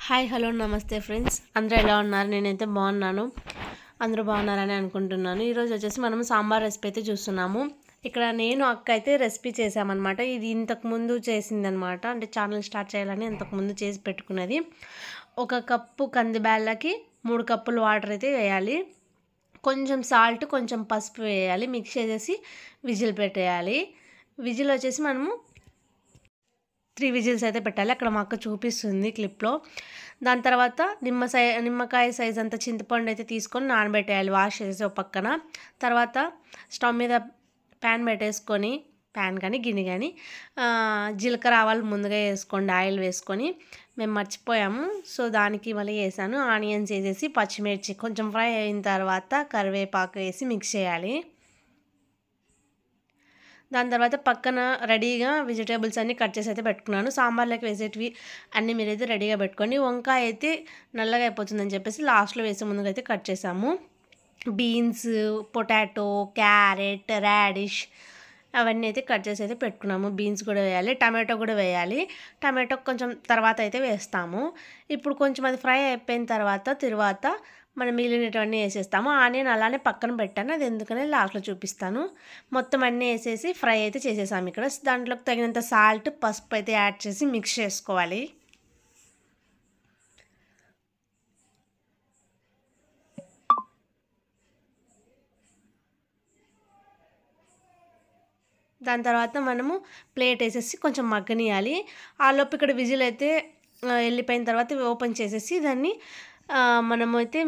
Hi hello నమస్తే friends, అందరూ ఎలా ఉన్నారు? నేనైతే బాగున్నాను. అందరూ బాగున్నారని అనుకుంటున్నాను. ఈరోజు వచ్చేసి మనం సాంబార్ రెసిపీ అయితే చూస్తున్నాము. ఇక్కడ నేను అక్క అయితే రెసిపీ చేసామన్నమాట. ఇది ఇంతకుముందు చేసిందనమాట, అంటే ఛానల్ స్టార్ట్ చేయాలని ఇంతకుముందు చేసి పెట్టుకున్నది. 1 కప్పు కందిబ్యాళ్ళకి 3 కప్పులు వాటర్ అయితే వేయాలి. కొంచెం సాల్ట్, కొంచెం పసుపు వేయాలి. మిక్స్ చేసేసి విజిల్ పెట్టేయాలి. విజిల్ వచ్చేసి మనము 3 విజిల్స్ అయితే పెట్టాలి. అక్కడ మా అక్క చూపిస్తుంది క్లిప్లో. దాని తర్వాత నిమ్మకాయ సైజ్ అంత చింతపండు అయితే తీసుకొని నానబెట్టేయాలి, వాష్ చేసి ఒక పక్కన. తర్వాత స్టవ్ మీద ప్యాన్ పెట్టేసుకొని, ప్యాన్ కానీ గిన్నె కానీ, జీలకర్ర ఆవాలు ముందుగా వేసుకోండి, ఆయిల్ వేసుకొని. మేము మర్చిపోయాము, సో దానికి మళ్ళీ వేసాను. ఆనియన్స్ వేసేసి పచ్చిమిర్చి కొంచెం ఫ్రై అయిన తర్వాత కరివేపాకు వేసి మిక్స్ చేయాలి. దాని తర్వాత పక్కన రెడీగా వెజిటేబుల్స్ అన్నీ కట్ చేసి అయితే పెట్టుకున్నాను. సాంబార్లోకి వేసేటివి అన్నీ మీరైతే రెడీగా పెట్టుకోండి. వంకాయ అయితే నల్లగా అయిపోతుందని చెప్పేసి లాస్ట్లో వేసే ముందుగా అయితే కట్ చేసాము. బీన్స్, పొటాటో, క్యారెట్, రాడిష్ అవన్నీ అయితే కట్ చేసి అయితే పెట్టుకున్నాము. బీన్స్ కూడా వేయాలి, టమాటో కూడా వేయాలి. టమాటో కొంచెం తర్వాత అయితే వేస్తాము. ఇప్పుడు కొంచెం అది ఫ్రై అయిపోయిన తర్వాత మనం మిగిలినవన్నీ వేసేస్తాము. ఆనియన్ అలానే పక్కన పెట్టాను, అది ఎందుకనే లాస్ట్లో చూపిస్తాను. మొత్తం అన్నీ వేసేసి ఫ్రై అయితే చేసేసాము. ఇక్కడ దాంట్లోకి తగినంత సాల్ట్, పసుపు అయితే యాడ్ చేసి మిక్స్ చేసుకోవాలి. దాని తర్వాత మనము ప్లేట్ వేసేసి కొంచెం మగ్గనియాలి. ఆలోపు ఇక్కడ విజిల్ అయితే వెళ్ళిపోయిన తర్వాత ఓపెన్ చేసేసి దాన్ని మనము అయితే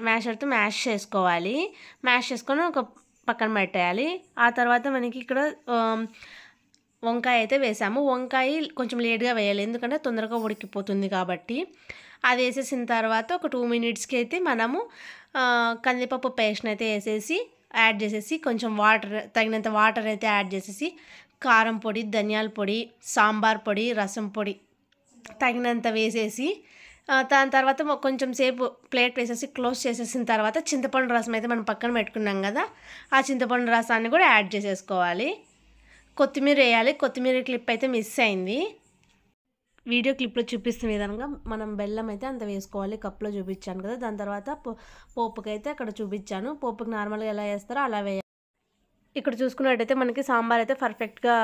మ్యాషర్తో మ్యాష్ చేసుకోవాలి. మ్యాష్ చేసుకొని ఒక పక్కన పెట్టేయాలి. ఆ తర్వాత మనకి ఇక్కడ వంకాయ అయితే వేసాము. వంకాయ కొంచెం లేట్గా వేయాలి, ఎందుకంటే తొందరగా ఉడికిపోతుంది కాబట్టి. అది వేసేసిన తర్వాత ఒక 2 మినిట్స్కి అయితే మనము కందిపప్పు పేస్ట్ని అయితే వేసేసి యాడ్ చేసేసి కొంచెం తగినంత వాటర్ అయితే యాడ్ చేసేసి కారం పొడి, ధనియాల పొడి, సాంబార్ పొడి, రసం పొడి తగినంత వేసేసి దాని తర్వాత కొంచెం సేపు ప్లేట్ వేసేసి క్లోజ్ చేసేసిన తర్వాత చింతపండు రసం అయితే మనం పక్కన పెట్టుకున్నాం కదా, ఆ చింతపండు రసాన్ని కూడా యాడ్ చేసేసుకోవాలి. కొత్తిమీర వేయాలి. కొత్తిమీర క్లిప్ అయితే మిస్ అయింది. వీడియో క్లిప్లో చూపిస్తున్న విధంగా మనం బెల్లం అయితే అంత వేసుకోవాలి. కప్లో చూపించాను కదా. దాని తర్వాత పోపుకి అయితే అక్కడ చూపించాను. పోపుకి నార్మల్గా ఎలా వేస్తారో అలా వేయాలి. ఇక్కడ చూసుకున్నట్టయితే మనకి సాంబార్ అయితే పర్ఫెక్ట్గా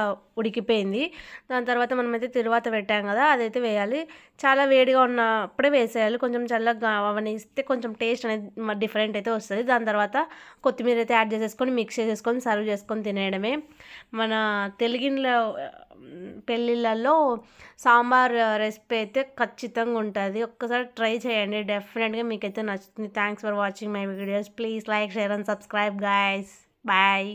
ఉడికిపోయింది. దాని తర్వాత మనమైతే తిరువాత పెట్టాం కదా, అదైతే వేయాలి. చాలా వేడిగా ఉన్నప్పుడే వేసేయాలి. కొంచెం చల్లగా అవనిస్తే కొంచెం టేస్ట్ అనేది డిఫరెంట్ అయితే వస్తుంది. దాని తర్వాత కొత్తిమీర అయితే యాడ్ చేసేసుకొని మిక్స్ చేసేసుకొని సర్వ్ చేసుకొని తినేయడమే. మన తెలుగులో పెళ్ళిళ్ళల్లో సాంబార్ రెసిపీ అయితే ఖచ్చితంగా ఉంటుంది. ఒక్కసారి ట్రై చేయండి, డెఫినెట్గా మీకైతే నచ్చుతుంది. Thanks for watching my videos. Please like, share and subscribe guys. Bye.